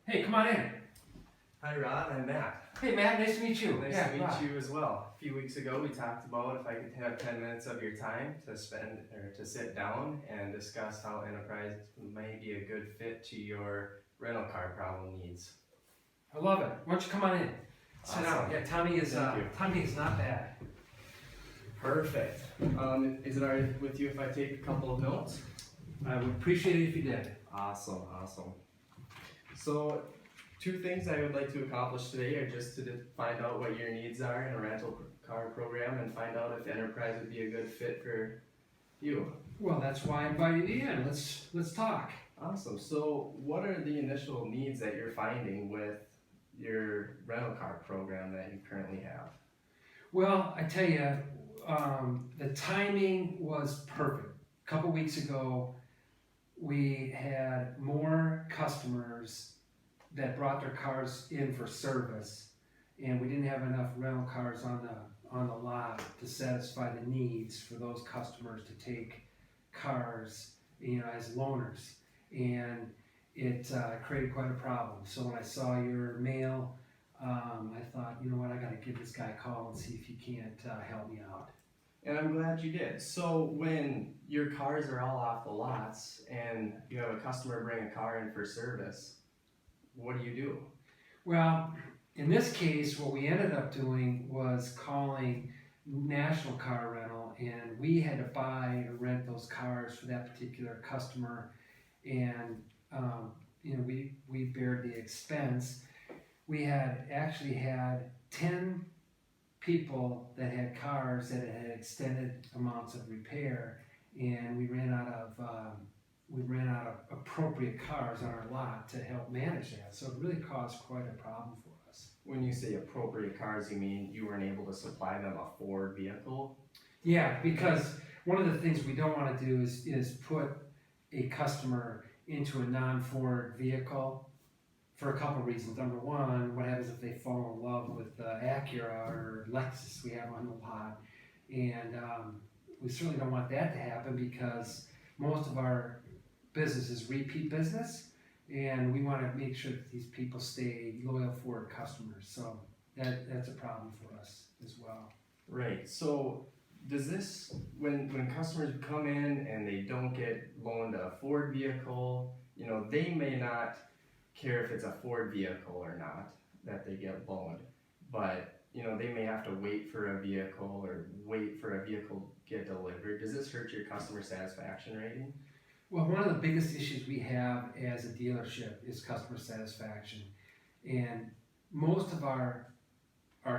Hey, come on in. Hi Rod, I'm Matt. Hey, Matt, nice to meet you. Nice Yeah, to meet Rob. you as well. A few weeks ago we talked about if I could have 10 minutes of your time to spend or to sit down and discuss how Enterprise might be a good fit to your rental car problem needs. I love it. Why don't you come on in? Sit down. Awesome. Yeah, Tommy is Thank you. Tommy is not bad. Perfect. Is it alright with you if I take a couple of notes? I would appreciate it if you did. Awesome. So, two things I would like to accomplish today are just to find out what your needs are in a rental car program and find out if Enterprise would be a good fit for you. Well, that's why I invited you in. Let's talk. Awesome. So, what are the initial needs that you're finding with your rental car program that you currently have? Well, I tell you, the timing was perfect. A couple weeks ago, we had more customers that brought their cars in for service, and we didn't have enough rental cars on the lot to satisfy the needs for those customers to take cars, as loaners, and it created quite a problem. So when I saw your mail, I thought, you know what, I got to give this guy a call and see if he can't help me out. And I'm glad you did. So, when your cars are all off the lots and you have a customer bring a car in for service, what do? Well, in this case, what we ended up doing was calling National Car Rental, and we had to buy or rent those cars for that particular customer, and we bared the expense. We had actually had 10 people that had cars that had extended amounts of repair, and we ran out of appropriate cars on our lot to help manage that. So it really caused quite a problem for us. When you say appropriate cars, you mean you weren't able to supply them a Ford vehicle? Yeah, because one of the things we don't want to do is put a customer into a non-Ford vehicle for a couple reasons. Number one, what happens if they fall in love with Acura or Lexus we have on the lot? And we certainly don't want that to happen because most of our business is repeat business, and we want to make sure that these people stay loyal Ford customers. So that's a problem for us as well. Right. So, does this, when customers come in and they don't get loaned a Ford vehicle, they may not care if it's a Ford vehicle or not that they get loaned, but they may have to wait for a vehicle or wait for a vehicle to get delivered. Does this hurt your customer satisfaction rating? Well, one of the biggest issues we have as a dealership is customer satisfaction, and most of our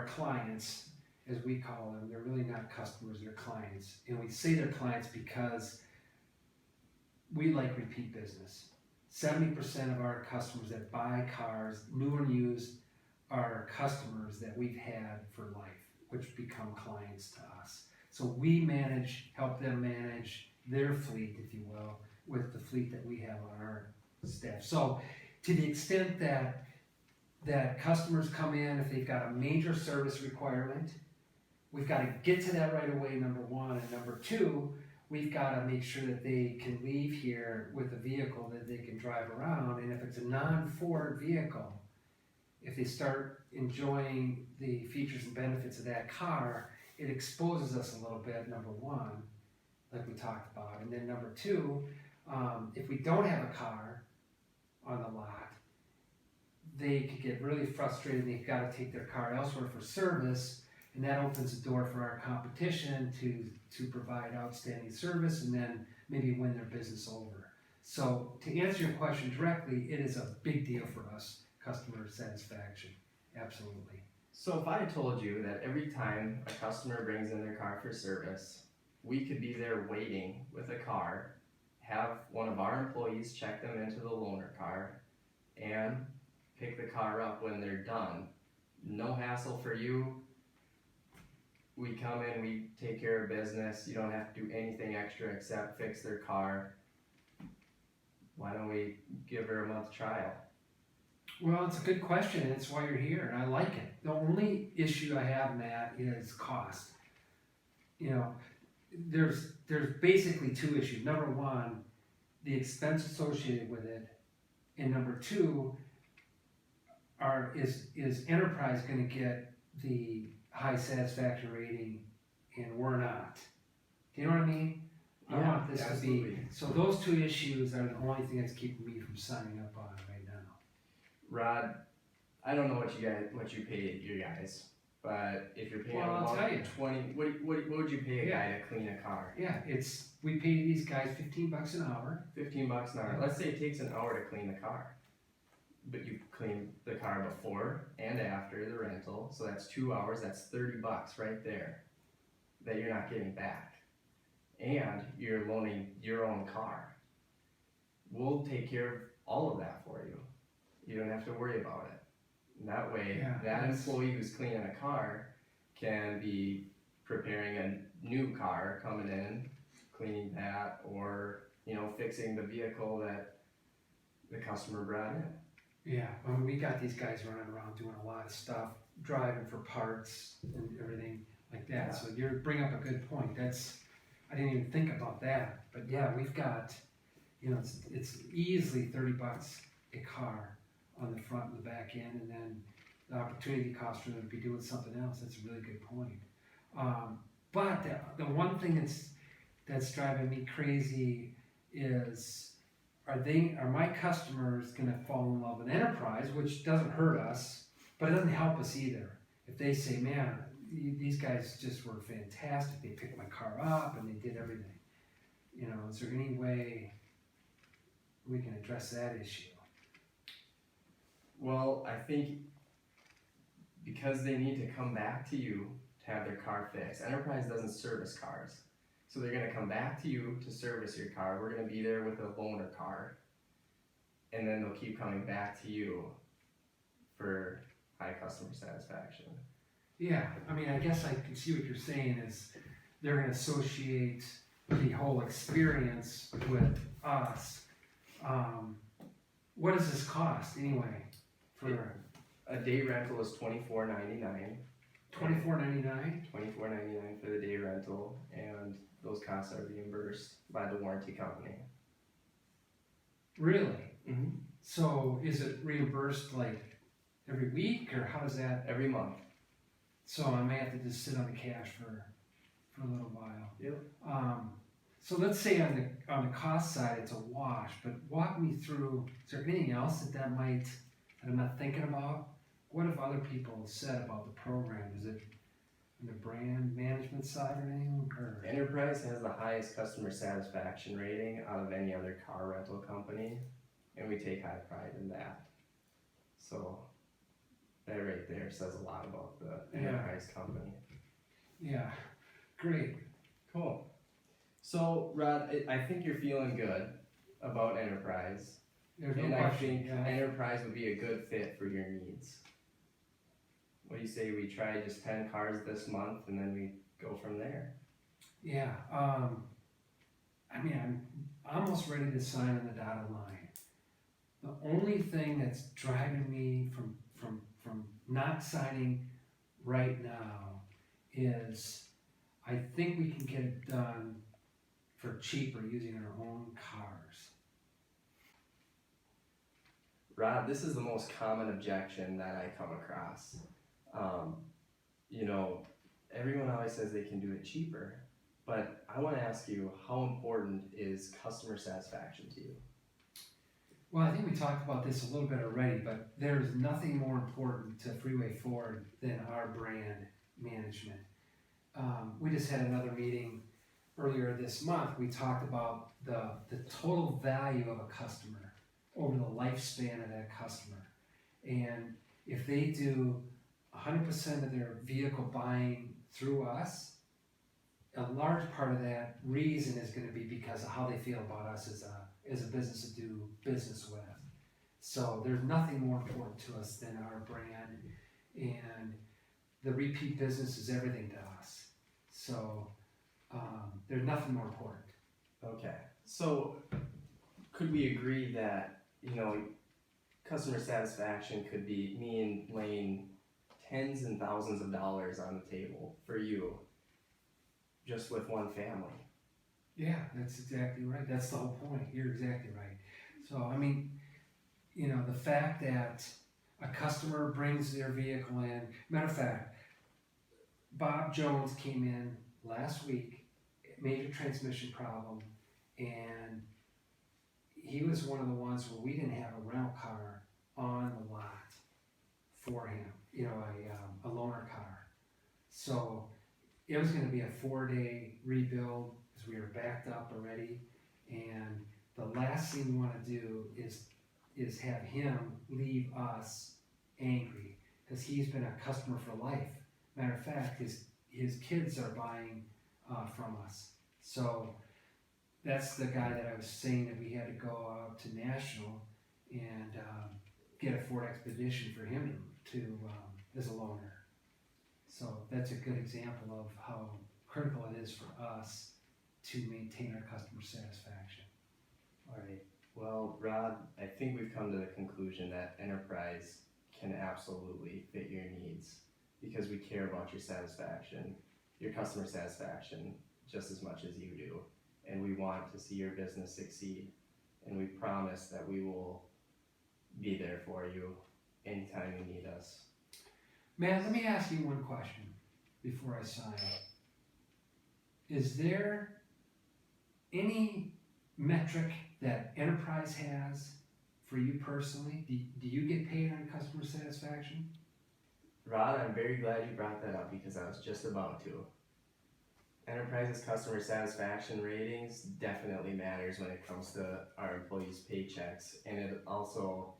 clients, as we call them, they're really not customers, they're clients, and we say they're clients because we like repeat business. 70% of our customers that buy cars, new and used, are customers that we've had for life, which become clients to us. So we help them manage their fleet, if you will, with the fleet that we have on our staff. So to the extent that customers come in, if they've got a major service requirement, we've got to get to that right away, number one, and number two, we've got to make sure that they can leave here with a vehicle that they can drive around. And if it's a non-Ford vehicle, if they start enjoying the features and benefits of that car, it exposes us a little bit, number one, like we talked about. And then number two, if we don't have a car on the lot, they could get really frustrated. They've got to take their car elsewhere for service, and that opens the door for our competition to provide outstanding service and then maybe win their business over. So to answer your question directly, it is a big deal for us, customer satisfaction, absolutely. So if I told you that every time a customer brings in their car for service, we could be there waiting with a car, have one of our employees check them into the loaner car, and pick the car up when they're done. No hassle for you. We come in, we take care of business. You don't have to do anything extra except fix their car. Why don't we give her a month trial? Well, it's a good question, and it's why you're here, and I like it. The only issue I have, Matt, is cost. There's basically two issues. Number one, the expense associated with it, and number two, is Enterprise gonna get the high satisfaction rating and we're not? Do you know what I mean? I Yeah, want this to absolutely. be, so those two issues are the only thing that's keeping me from signing up on it right now. Rod, I don't know what you pay your guys, but if you're paying Well, I'll about tell you. 20, what would you pay a guy to clean a car? Yeah, we pay these guys $15 an hour. $15 an hour. Let's say it takes an hour to clean the car, but you clean the car before and after the rental, so that's 2 hours. That's $30 right there that you're not getting back, and you're loaning your own car. We'll take care of all of that for you. You don't have to worry about it. And that way, Yeah, that that's- employee who's cleaning a car can be preparing a new car coming in, cleaning that, or fixing the vehicle that the customer brought in. Yeah, we got these guys running around doing a lot of stuff, driving for parts and everything like that. Yeah. So you bring up a good point. I didn't even think about that. But yeah, we've got, it's easily $30 a car on the front and the back end, and then the opportunity cost for them to be doing something else. That's a really good point. But the one thing that's driving me crazy is, are my customers gonna fall in love with Enterprise, which doesn't hurt us, but it doesn't help us either. If they say, man, these guys just were fantastic, they picked my car up and they did everything. Is there any way we can address that issue? Well, I think because they need to come back to you to have their car fixed. Enterprise doesn't service cars. So they're gonna come back to you to service your car. We're gonna be there with a loaner car. And then they'll keep coming back to you for high customer satisfaction. Yeah, I guess I can see what you're saying is they're gonna associate the whole experience with us. What does this cost anyway? For A day rental is $24.99. $24.99? $24.99 for the day rental, and those costs are reimbursed by the warranty company. Really? Mm-hmm. So is it reimbursed like every week, or how does that? Every month. So I may have to just sit on the cash for a little while. Yep. So let's say on the cost side it's a wash, but walk me through. Is there anything else that I'm not thinking about? What have other people said about the program? Is it on the brand management side or anything? Or? Enterprise has the highest customer satisfaction rating out of any other car rental company, and we take high pride in that. So that right there says a lot about the Enterprise company. Yeah, great. Cool. So Rod, I think you're feeling good about Enterprise, There's no and I question. think Enterprise would be a good fit for your needs. What do you say we try just 10 cars this month and then we go from there? Yeah, I'm almost ready to sign on the dotted line. The only thing that's driving me from not signing right now is I think we can get it done for cheaper using our own cars. Rod, this is the most common objection that I come across. Everyone always says they can do it cheaper, but I want to ask you, how important is customer satisfaction to you? Well, I think we talked about this a little bit already, but there's nothing more important to Freeway Ford than our brand management. We just had another meeting earlier this month. We talked about the total value of a customer over the lifespan of that customer. And if they do 100% of their vehicle buying through us, a large part of that reason is going to be because of how they feel about us as a business to do business with. So there's nothing more important to us than our brand, and the repeat business is everything to us. So there's nothing more important. Okay, so could we agree that, customer satisfaction could mean laying tens and thousands of dollars on the table for you just with one family? Yeah, that's exactly right. That's the whole point. You're exactly right. So, the fact that a customer brings their vehicle in. Matter of fact, Bob Jones came in last week, major transmission problem, and he was one of the ones where we didn't have a rental car on the lot for him, you know, a loaner car. So it was gonna be a 4-day rebuild, because we were backed up already, and the last thing we wanna do is have him leave us angry, because he's been a customer for life. Matter of fact, his kids are buying from us. So that's the guy that I was saying that we had to go out to National and get a Ford Expedition for him to as a loaner. So that's a good example of how critical it is for us to maintain our customer satisfaction. Alright, well, Rod, I think we've come to the conclusion that Enterprise can absolutely fit your needs because we care about your satisfaction, your customer satisfaction, just as much as you do. And we want to see your business succeed. And we promise that we will be there for you anytime you need us. Matt, let me ask you one question before I sign. Is there any metric that Enterprise has for you personally? Do you get paid on customer satisfaction? Rod, I'm very glad you brought that up because I was just about to. Enterprise's customer satisfaction ratings definitely matters when it comes to our employees' paychecks, and it also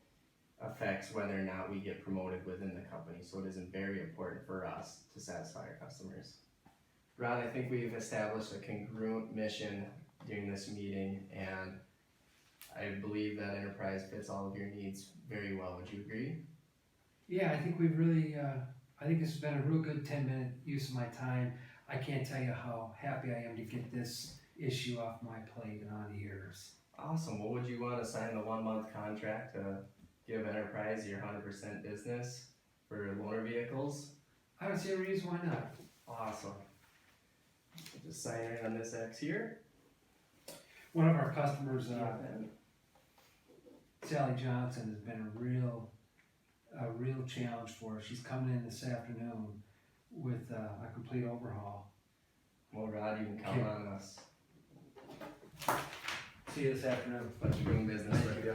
affects whether or not we get promoted within the company, so it is very important for us to satisfy our customers. Rod, I think we've established a congruent mission during this meeting, and I believe that Enterprise fits all of your needs very well. Would you agree? Yeah, I think we've really, I think this has been a real good 10-minute use of my time. I can't tell you how happy I am to get this issue off my plate and on yours. Awesome. Well, would you want to sign the 1-month contract to give Enterprise your 100% business for loaner vehicles? I don't see a reason why not. Awesome. Just sign right on this X here. One of our customers, And Sally Johnson, has been a real challenge for us. She's coming in this afternoon with a complete overhaul. well, Rod, you can count on us. See you this afternoon. Pleasure doing business with you.